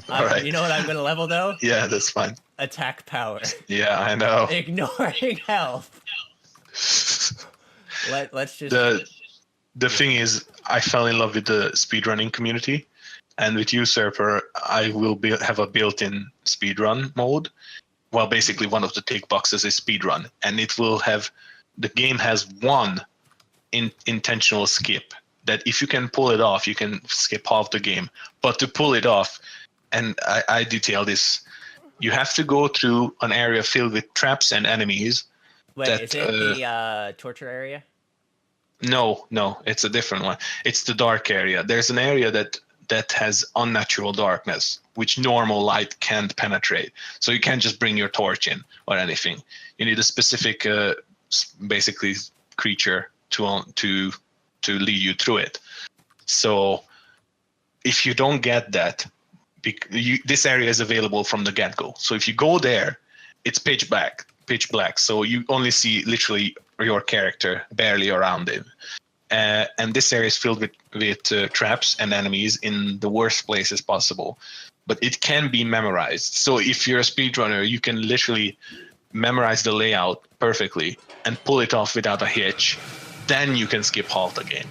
All right. You know what I'm gonna level though? Yeah, that's fine. Attack power. Yeah, I know. Ignoring health. Let's just. The thing is, I fell in love with the speedrunning community, and with Usurper, I will have a built-in speedrun mode. Well, basically, one of the tick boxes is speedrun, and it will have. The game has one intentional skip that if you can pull it off, you can skip half the game. But to pull it off, and I detail this, you have to go through an area filled with traps and enemies. Wait, is it the torture area? No, it's a different one. It's the dark area. There's an area that has unnatural darkness, which normal light can't penetrate. So you can't just bring your torch in or anything. You need a specific, basically, creature to lead you through it. So if you don't get that, this area is available from the get-go. So if you go there, it's pitch black. So you only see literally your character barely around it. And this area is filled with traps and enemies in the worst places possible. But it can be memorized. So if you're a speedrunner, you can literally memorize the layout perfectly and pull it off without a hitch. Then you can skip half the game.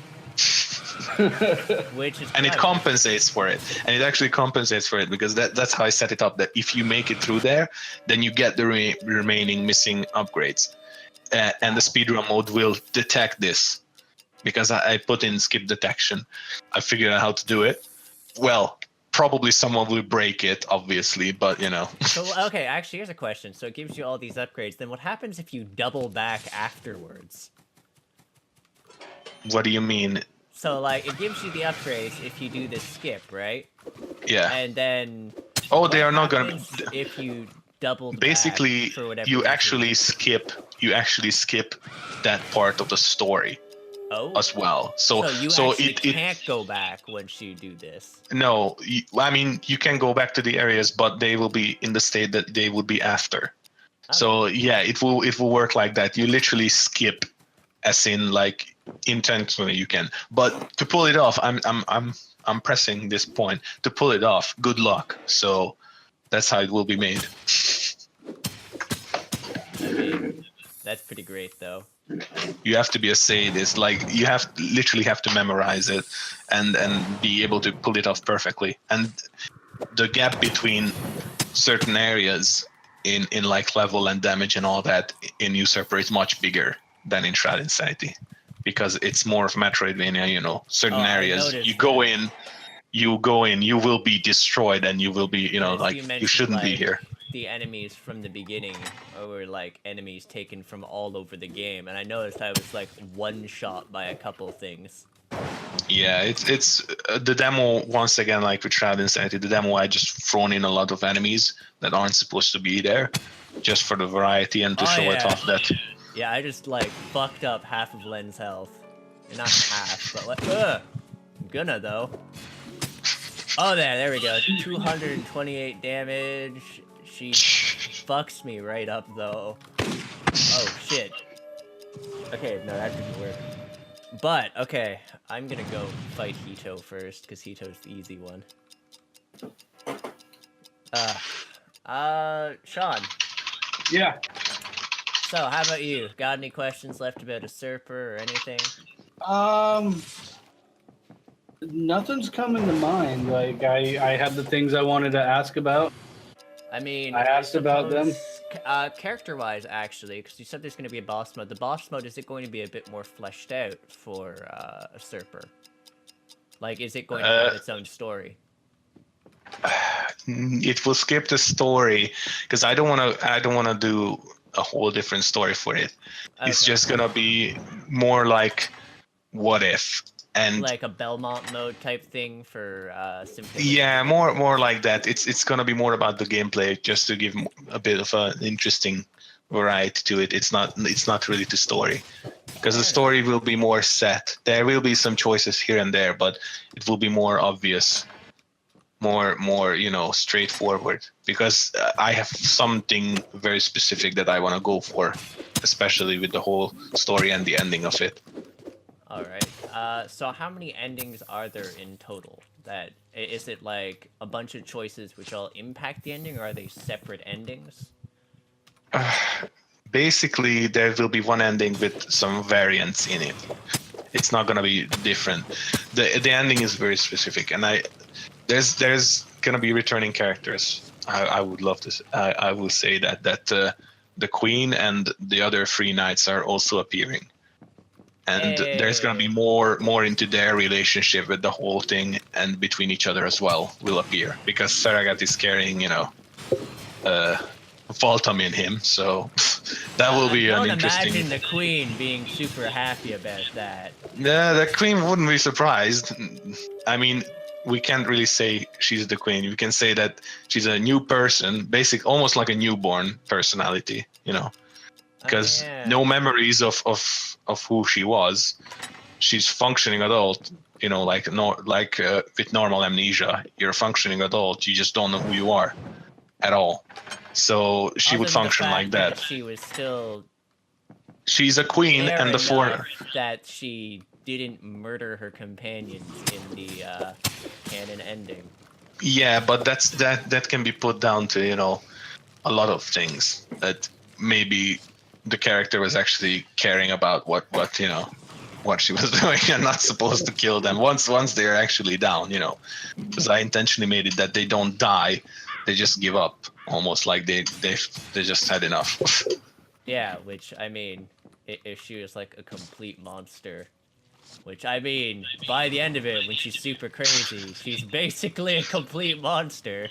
And it compensates for it. And it actually compensates for it because that's how I set it up, that if you make it through there, then you get the remaining missing upgrades. And the speedrun mode will detect this because I put in skip detection. I figured out how to do it. Well, probably someone will break it, obviously, but you know. So, okay, actually, here's a question. So it gives you all these upgrades. Then what happens if you double back afterwards? What do you mean? So, like, it gives you the upgrades if you do this skip, right? Yeah. And then... Oh, they are not going to... If you double basically, for whatever you reason. actually skip that part of the story. As well. So you actually can't go back once you do this. No, I mean, you can go back to the areas, but they will be in the state that they would be after. Okay. So yeah, it will work like that. You literally skip, as in like intentionally you can. But to pull it off, I'm pressing this point to pull it off. Good luck. So that's how it will be made. I mean, that's pretty great though. You have to be a sadist. Like you literally have to memorize it and be able to pull it off perfectly. And the gap between certain areas in like level and damage and all that in Usurper is much bigger than in Shrouded In Sanity because it's more of Metroidvania. You know, certain areas you go in, you will be destroyed and you will be, you know, like you shouldn't be here. The enemies from the beginning were like enemies taken from all over the game, and I noticed I was like one shot by a couple things. Yeah, it's the demo once again, like with Shrouded In Sanity, the demo I just thrown in a lot of enemies that aren't supposed to be there, just for the variety and to show it off that. Yeah, I just like fucked up half of Len's health, not half, but like, I'm gonna though. Oh, there we go. 228 damage. She fucks me right up, though. Oh, shit. Okay, no, that didn't work. But, okay, I'm gonna go fight Hito first, because Hito's the easy one. Sean. Yeah. So, how about you? Got any questions left about Usurper or anything? Nothing's coming to mind. Like, I had the things I wanted to ask about. I mean, I asked about them. Character-wise, actually, because you said there's going to be a boss mode. The boss mode, is it going to be a bit more fleshed out for Usurper? Like, is it going to have its own story? It will skip the story because I don't want to do a whole different story for it. Okay. It's just gonna be more like what if. And like a Belmont mode type thing for simply. Yeah, more like that. It's gonna be more about the gameplay, just to give a bit of an interesting variety to it. It's not really the story, because the story will be more set. There will be some choices here and there, but it will be more obvious, more straightforward. Because I have something very specific that I want to go for, especially with the whole story and the ending of it. All right. So how many endings are there in total? Is it like a bunch of choices which all impact the ending, or are they separate endings? Basically, there will be one ending with some variants in it. It's not gonna be different. The ending is very specific, and there's gonna be returning characters. I would love to. I will say that the queen and the other three knights are also appearing, and there's gonna be more into their relationship with the whole thing and between each other as well will appear, because Saragat is carrying Voltam in him, so that will be an interesting. Don't imagine the queen being super happy about that. Yeah, the queen wouldn't be surprised. I mean, we can't really say she's the queen. We can say that she's a new person, almost like a newborn personality, because no memories of who she was. She's functioning adult, like with normal amnesia. You're a functioning adult. You just don't know who you are at all. So she would function like that. She was still. She's a queen, and the four. That she didn't murder her companions in the canon ending. Yeah, but that can be put down to a lot of things. That maybe the character was actually caring about what she was doing and not supposed to kill them once they're actually down. Because I intentionally made it that they don't die, they just give up, almost like they just had enough. Yeah, which I mean, if she was like a complete monster. Which, I mean, by the end of it, when she's super crazy, she's basically a complete monster.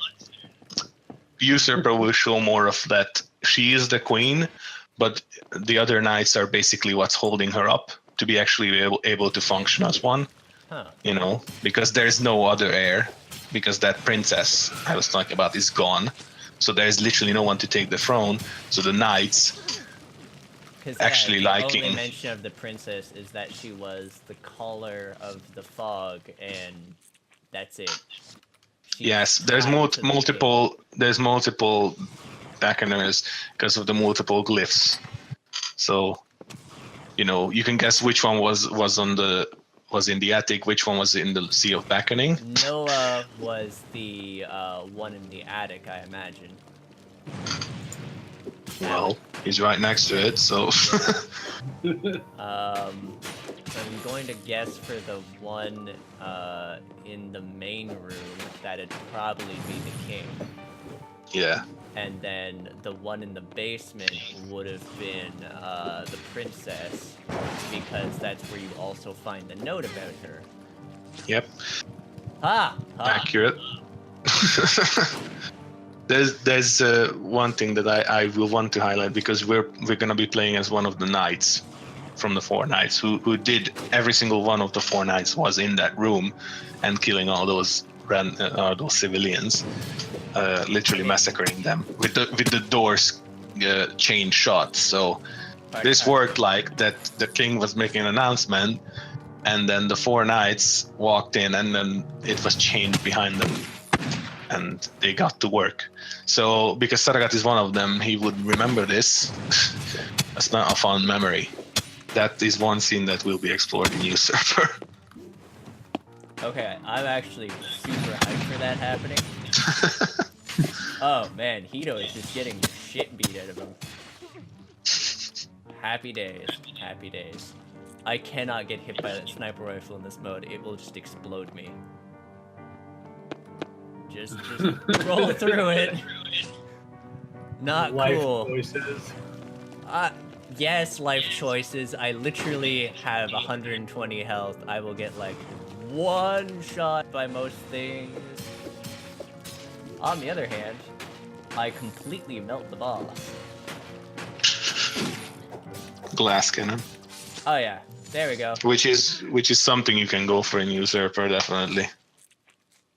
Usurper will show more of that. She is the queen, but the other knights are basically what's holding her up to be actually able to function as one. Huh. Because there's no other heir, because that princess I was talking about is gone. So there's literally no one to take the throne. So the knights... Actually, the only mention of the princess is that she was the caller of the fog, and that's it. Yes, there's multiple beckoners because of the multiple glyphs. So, you can guess which one was in the attic, which one was in the Sea of Beckoning. Noah was the one in the attic, I imagine. Well, he's right next to it, so. I'm going to guess for the one in the main room that it'd probably be the king. Yeah. And then the one in the basement would have been the princess, because that's where you also find the note about her. Yep. Accurate. There's one thing that I will want to highlight, because we're gonna be playing as one of the knights from the four knights who did every single one of the four knights was in that room and killing all those civilians, literally massacring them with the doors chained shut. So this worked like that. The king was making an announcement, and then the four knights walked in, and then it was chained behind them. And they got to work. So because Saragat is one of them, he would remember this. That's not a fun memory. That is one scene that will be explored in Usurper. Okay, I'm actually super hyped for that happening. Oh man, Hito is just getting the shit beat out of him. Happy days, happy days. I cannot get hit by that sniper rifle in this mode. It will just explode me. Just roll through it. Not cool. Life choices. Yes, life choices. I literally have 120 health. I will get like one shot by most things. On the other hand, I completely melt the boss. Glass cannon. Oh yeah, there we go. Which is something you can go for in Usurper, definitely.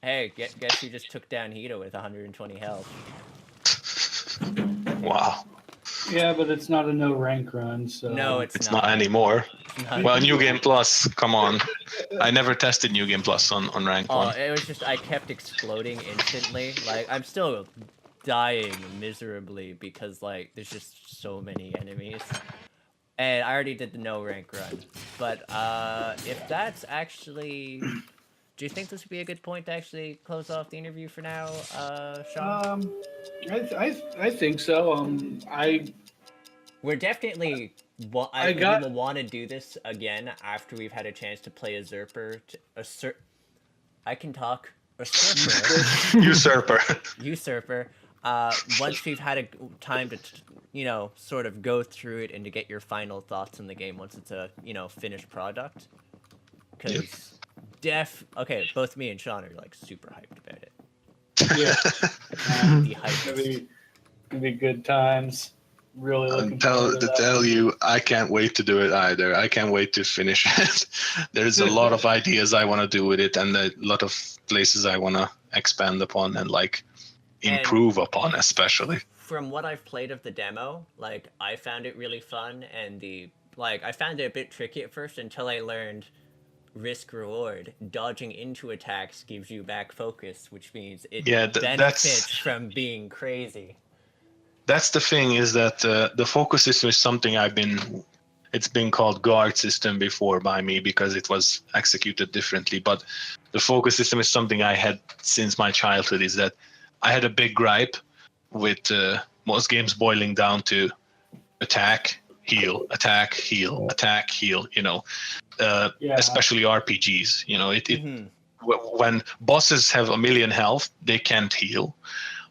Hey, guess you just took down Hito with 120 health. Wow. Yeah, but it's not a no rank run, so... No, it's not anymore. Well, New Game Plus, come on. I never tested New Game Plus on rank 1. It was just, I kept exploding instantly. Like, I'm still dying miserably because, like, there's just so many enemies. And I already did the no rank run. But if that's actually, do you think this would be a good point to actually close off the interview for now, Sean? I think so. We're definitely. I We got will want to do this again after we've had a chance to play I can talk. Usurper. Usurper. Usurper. Once we've had a time to, sort of go through it and to get your final thoughts on the game once it's a, finished product. Because okay, both me and Sean are like super hyped about it. yeah. The hype. Gonna be good times. Really looking forward to that. Tell you, I can't wait to do it either. I can't wait to finish it. There's a lot of ideas I want to do with it, and a lot of places I want to expand upon and like improve upon, especially. From what I've played of the demo, like I found it really fun, and I found it a bit tricky at first until I learned risk reward. Dodging into attacks gives you back focus, which means it benefits from being crazy. That's the thing, is that the focus system is something it's been called guard system before by me because it was executed differently. But the focus system is something I had since my childhood, is that I had a big gripe with most games boiling down to attack, heal, attack, heal, attack, heal, especially RPGs. When bosses have 1,000,000 health, they can't heal,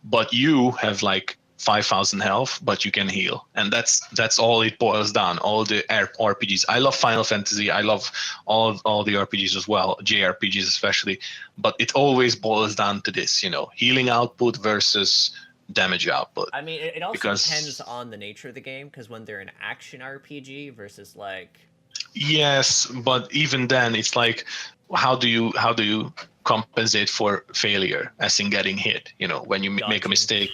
but you have like 5,000 health, but you can heal, and that's all it boils down. All the RPGs. I love Final Fantasy. I love all the RPGs as well, JRPGs especially. But it always boils down to this, healing output versus damage output. I mean, it also depends on the nature of the game, because when they're an action RPG versus like. Yes, but even then, it's like, how do you compensate for failure, as in getting hit? When you make a mistake.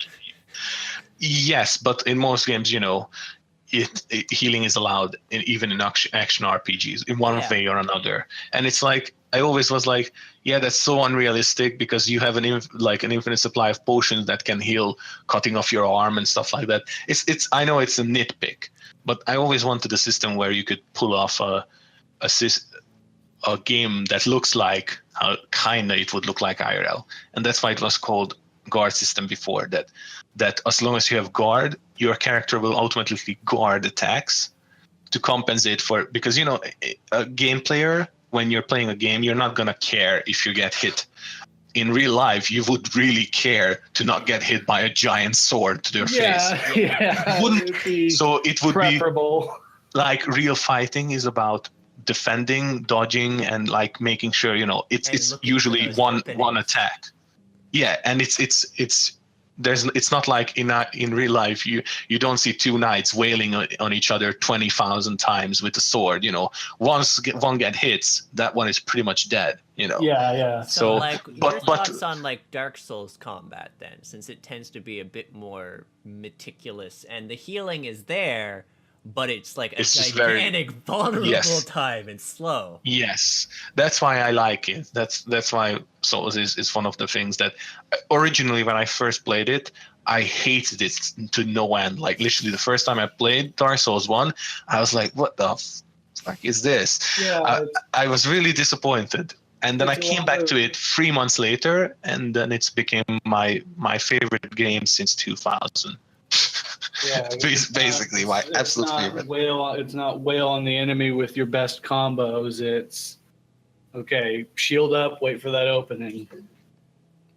Yes, but in most games, healing is allowed, even in action RPGs, in one way or another. And it's like, I always was like, yeah, that's so unrealistic, because you have an infinite supply of potions that can heal, cutting off your arm and stuff like that. I know it's a nitpick, but I always wanted a system where you could pull off a game that looks like how kinda it would look like IRL, and that's why it was called guard system before. That as long as you have guard, your character will automatically guard attacks to compensate for, because a game player, when you're playing a game, you're not gonna care if you get hit. In real life, you would really care to not get hit by a giant sword to your face. Yeah, so it would preferable. Be like, real fighting is about defending, dodging, and like making sure it's usually one attack. Yeah, and it's not like in real life you don't see two knights wailing on each other 20,000 times with a sword. Once one get hits, that one is pretty much dead. Yeah. So like, your thoughts on like Dark Souls combat then, since it tends to be a bit more meticulous and the healing is there, but it's like a gigantic vulnerable time and slow. Yes, that's why I like it. That's why Souls is one of the things that originally, when I first played it, I hated it to no end. Like, literally the first time I played Dark Souls 1, I was like, what the fuck is this? Yeah, I was really disappointed. And then I came back to it 3 months later, and then it's became my favorite game since 2000. Yeah, basically my absolute favorite. It's not wail on the enemy with your best combos. It's okay, shield up, wait for that opening.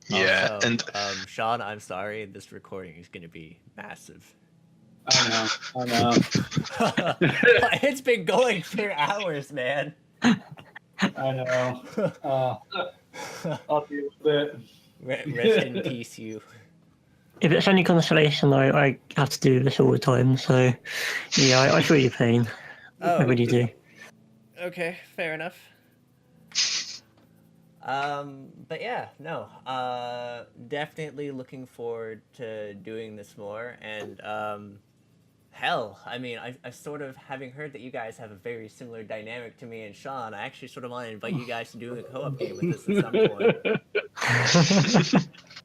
Yeah, also, and Sean, I'm sorry, this recording is going to be massive. I know. It's been going for hours, man. I know. I'll deal with it. Rest in peace, you. If it's any consolation, I have to do this all the time, so yeah, I feel your pain. I really do. Okay, fair enough. But yeah, no, definitely looking forward to doing this more, and hell, I mean, I sort of, having heard that you guys have a very similar dynamic to me and Sean, I actually sort of want to invite you guys to do a co-op game with us at some point.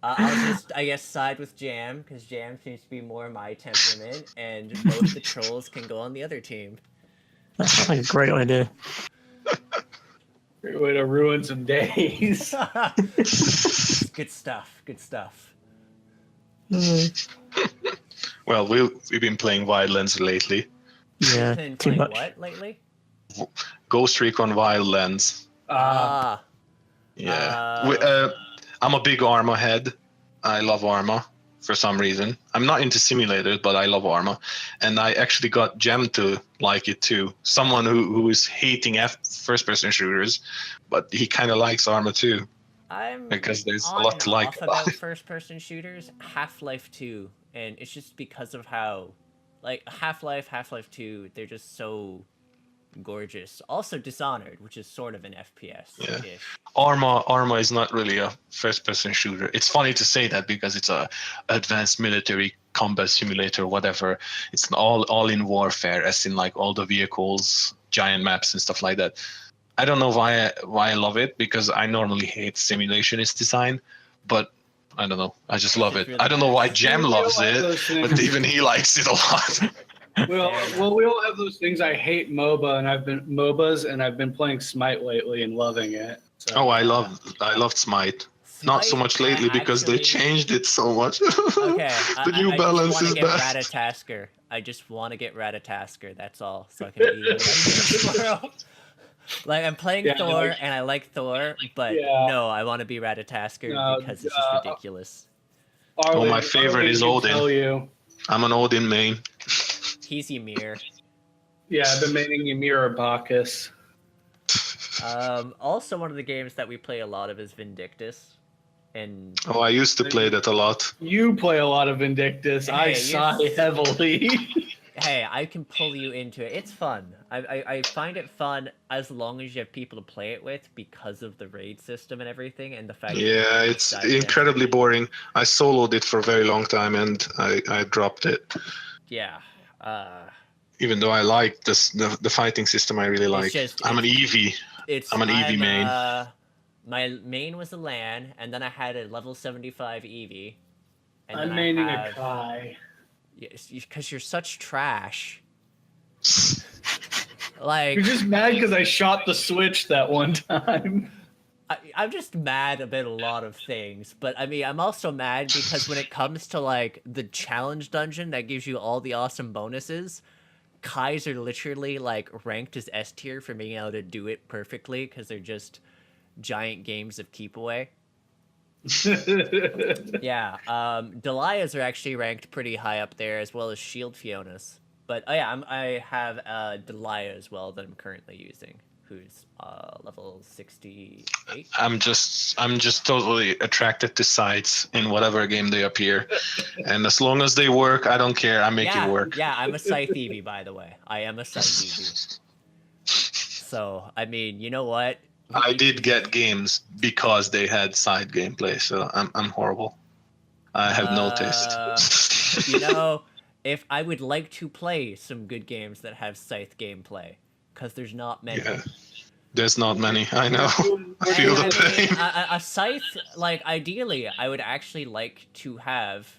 I'll just, I guess, side with Jam, because Jam seems to be more my temperament, and both the trolls can go on the other team. That sounds like a great idea. Great way to ruin some days. Good stuff. Good stuff. Well, we've been playing Wildlands lately. Yeah, Been too playing much. what lately? Ghost Recon Wildlands. Yeah. I'm a big Arma head. I love Arma for some reason. I'm not into simulators, but I love Arma. And I actually got Jem to like it too. Someone who is hating first-person shooters, but he kind of likes Arma too. I'm Because there's a on lot and to like off about about it. first-person shooters. Half-Life 2, and it's just because of how, like, Half-Life 2, they're just so gorgeous. Also Dishonored, which is sort of an FPS-ish. Yeah. Arma is not really a first-person shooter. It's funny to say that because it's a advanced military combat simulator, whatever. It's all in warfare, as in like all the vehicles, giant maps, and stuff like that. I don't know why I love it, because I normally hate simulationist design, but I don't know. I just love it. Really I don't know why nice. Jem We all loves like it, those but things. even he likes it a lot. Well, we all have those things. I hate MOBAs, and I've been playing Smite lately and loving it. So, Oh, I loved Smite. Not so Smite, much lately because they changed it so much. Okay, The New I Balance just want is to get best. Ratatasker. I just want to get Ratatasker. That's all, so I can be tomorrow. Like, I'm playing Yeah, Thor, like- and I like Thor, but Yeah. no, I want to be Ratatasker No, because it's just ridiculous. Arlen, my favorite is can Odin. Tell you. I'm an Odin main. He's Ymir. Yeah, I've been maining Ymir Bacchus. Also, one of the games that we play a lot of is Vindictus, and Oh, I used to play that a lot. You play a lot of Vindictus. I Hey, sigh you're- heavily. hey, I can pull you into it. It's fun. I find it fun as long as you have people to play it with because of the raid system and everything, and the fact. Yeah, that it's incredibly boring. I soloed it for a very long time and I dropped it. Yeah. Even though I like the fighting system, I really like. I'm an Eevee. I'm an Eevee main. My main was a LAN, and then I had a level 75 Eevee. And I'm then maining I a have, Kai. Yes, because you're such trash. Like, You're just mad because I shot the switch that one time. I'm just mad about a lot of things, but I mean, I'm also mad because when it comes to like the challenge dungeon that gives you all the awesome bonuses, Kais are literally like ranked as S tier for being able to do it perfectly because they're just giant games of keep away. Yeah, Delias are actually ranked pretty high up there, as well as Shield Fionas. But oh yeah, I have Delia as well that I'm currently using, who's level 68. I'm just totally attracted to sites in whatever game they appear, and as long as they work, I don't care. I make it work. Yeah, I'm a Scythe Eevee, by the way. I am a Scythe Eevee. So I mean, you know what? I did get games because they had side gameplay, so I'm horrible. I have no taste. You know, if I would like to play some good games that have Scythe gameplay, because there's not many. Yeah, there's not many. I know. I feel the pain. A Scythe, like, ideally, I would actually like to have,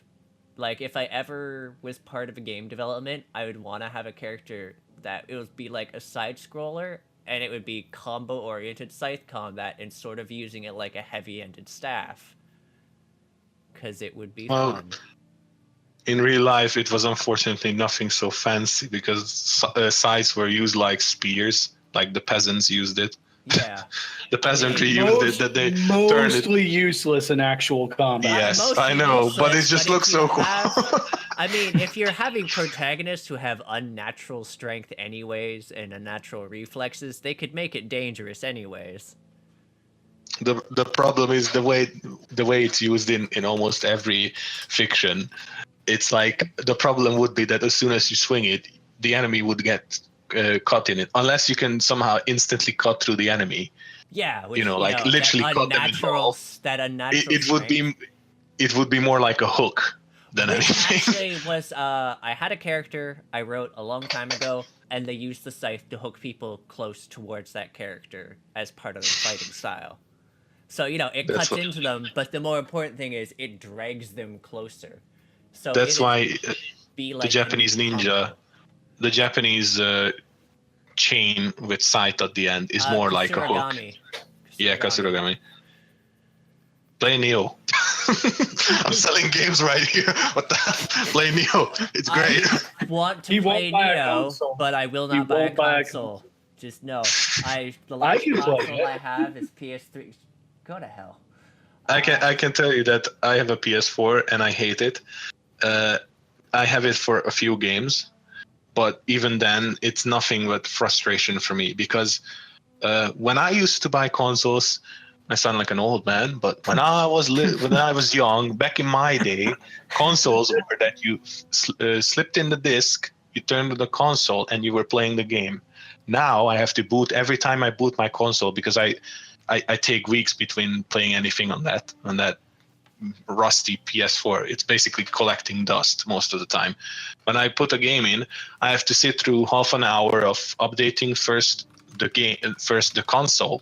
like, if I ever was part of a game development, I would want to have a character that it would be like a side scroller, and it would be combo oriented scythe combat and sort of using it like a heavy ended staff. Because it would be fun. In real life, it was unfortunately nothing so fancy because scythes were used like spears, like the peasants used it. Yeah. The peasantry used it, that they turned it. Mostly useless in actual combat. Yes, Mostly I know, useless, but it just but looks if you so cool. I mean, if you're having protagonists who have unnatural strength anyways and unnatural reflexes, they could make it dangerous anyways. The problem is the way it's used in almost every fiction. It's like the problem would be that as soon as you swing it, the enemy would get caught in it, unless you can somehow instantly cut through the enemy. Yeah, which, like literally cut them in half. That unnatural. It would be more like a hook than anything. Actually, was I had a character I wrote a long time ago, and they used the scythe to hook people close towards that character as part of the fighting style. So it cuts into them, but the more important thing is it drags them closer. So that's why be like the Japanese ninja, the Japanese chain with sight at the end is more like a hook. Kasuragami. Yeah, Kasuragami. Play Neo. I'm selling games right here. What the hell? Play Neo. It's great. I want to He play won't buy a Neo, console. but I will He not buy a won't buy a console. Just no. The I last can play console it. I have is PS3. Go to hell. I can tell you that I have a PS4 and I hate it. I have it for a few games, but even then, it's nothing but frustration for me because when I used to buy consoles, I sound like an old man, but when I was young, back in my day, consoles were that you slipped in the disc, you turned to the console, and you were playing the game. Now I have to boot every time I boot my console because I take weeks between playing anything on that rusty PS4. It's basically collecting dust most of the time. When I put a game in, I have to sit through half an hour of updating first the console,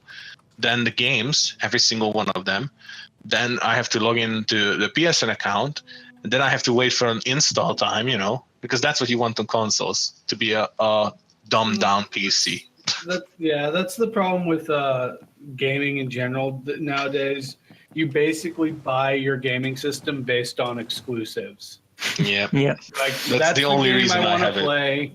then the games, every single one of them. Then I have to log into the PSN account, and then I have to wait for an install time, because that's what you want on consoles, to be a dumbed down PC. That's the problem with gaming in general nowadays. You basically buy your gaming system based on exclusives. Yeah. Like That's the only reason I want have to play.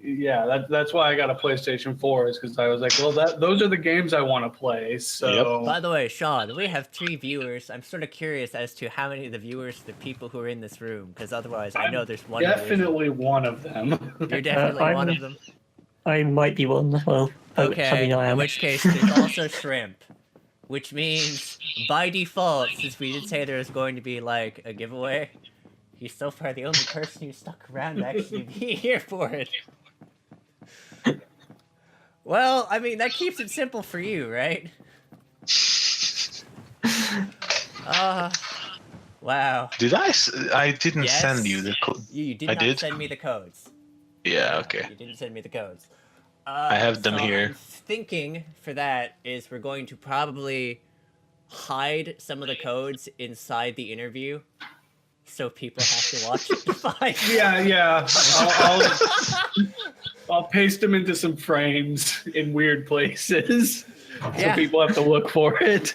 Yeah, that's why I got a PlayStation 4 is because I was like, well, those are the games I want to play. So. By the way, Sean, we have 3 viewers. I'm sort of curious as to how many of the viewers, the people who are in this room, because otherwise I know there's one. Definitely one of them. You're definitely one of them. I might be one as well. Okay, in which case there's also Shrimp. Which means, by default, since we did say there was going to be like a giveaway, he's so far the only person who stuck around to actually be here for it. Well, I mean, that keeps it simple for you, right? Wow. Did I didn't Yes. send you the code. You did I not did? send me the codes. Yeah, okay. You didn't send me the codes. I have them so here. I'm thinking for that is we're going to probably hide some of the codes inside the interview, so people have to watch it to find. Yeah. I'll paste them into some frames in weird places, so people have to look for it.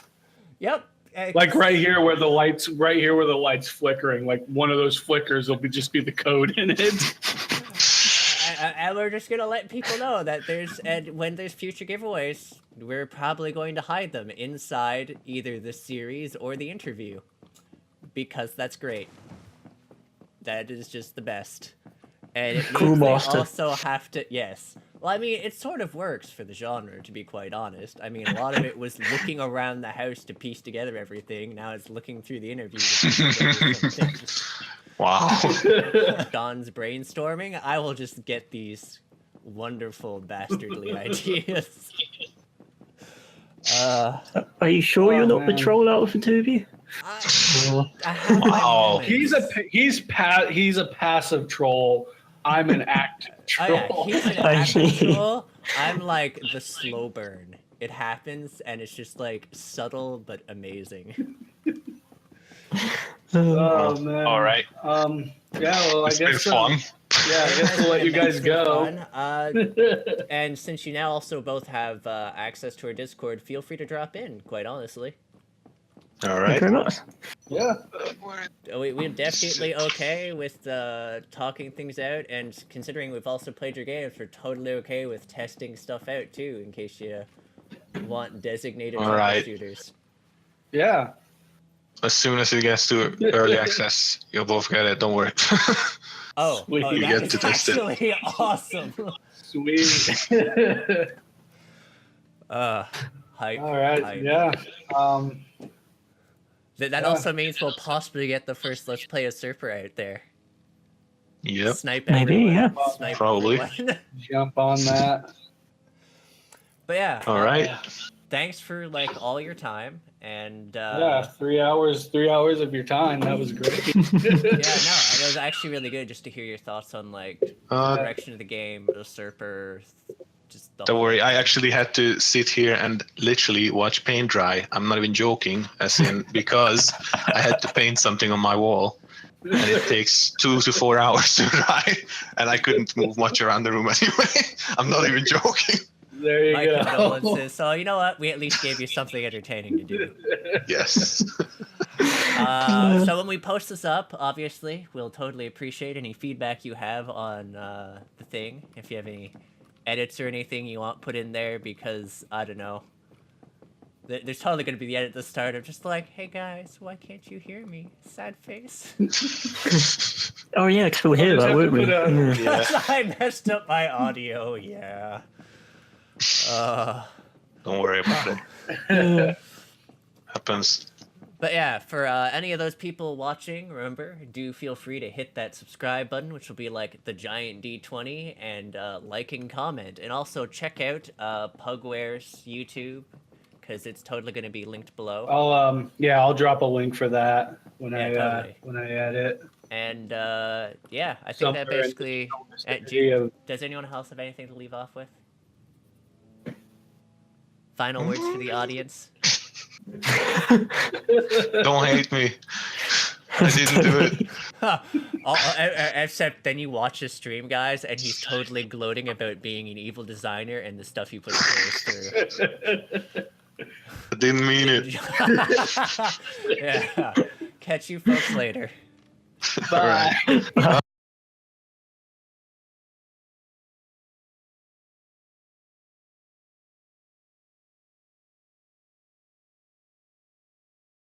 Yep. Like right here where the light's flickering, like one of those flickers will just be the code in it. And we're just gonna let people know that when there's future giveaways, we're probably going to hide them inside either the series or the interview, because that's great. That is just the best, and it means they also have to. Yes, well, I mean, it sort of works for the genre, to be quite honest. I mean, a lot of it was looking around the house to piece together everything. Now it's looking through the interview to piece together some things. Wow. John's brainstorming. I will just get these wonderful bastardly ideas. Are you sure you're not the troll out of the two of you? I have my moments. He's a passive troll. I'm an active troll. He's an active troll. I'm like the slow burn. It happens and it's just like subtle but amazing. Oh man! All right. Well, It's been fun. I guess we'll let you guys go. And since you now also both have access to our Discord, feel free to drop in. Quite honestly. All Thank you right. very much. Yeah. We're definitely okay with talking things out, and considering we've also played your games, we're totally okay with testing stuff out too, in case you want designated troubleshooters. Yeah. As soon as it gets to early access, you'll both get it. Don't worry. Sweet. That You get is to test it. actually awesome. Sweet. Hype. All right. Hype. Yeah. That also means we'll possibly get the first Let's Play Usurper out there. Yep. Snipe Maybe, everyone. yeah. Snipe Probably. everyone. Jump on that. But yeah. All right. Thanks for all your time and 3 hours of your time. That was great. yeah, no, it was actually really good just to hear your thoughts on the direction of the game, Usurper, Just the Don't whole- worry, I actually had to sit here and literally watch paint dry. I'm not even joking, as in because I had to paint something on my wall, and it takes 2 to 4 hours to dry, and I couldn't move much around the room anyway. I'm not even joking. There you My go. condolences. So you know what? We at least gave you something entertaining to do. Yes. So when we post this up, obviously, we'll totally appreciate any feedback you have on the thing. If you have any edits or anything you want put in there, because I don't know. There's totally going to be the edit at the start of just like, hey guys, why can't you hear me? Sad face. Oh yeah, because we'll hear just that, have to won't we? put a- Yeah. I messed up my audio, yeah. Don't worry about it. Happens. But yeah, for any of those people watching, remember, do feel free to hit that subscribe button, which will be like the giant D20, and like and comment. And also check out Pugware's YouTube, because it's totally going to be linked below. I'll drop a link for that when Yeah, totally. when I add it. And yeah, I think Somewhere that in the basically... vicinity of- does anyone else have anything to leave off with? Final words for the audience? Don't hate me. I didn't do it. Except then you watch his stream, guys, and he's totally gloating about being an evil designer and the stuff he puts players through. I didn't mean it. Yeah. Catch you folks later. Bye. All right.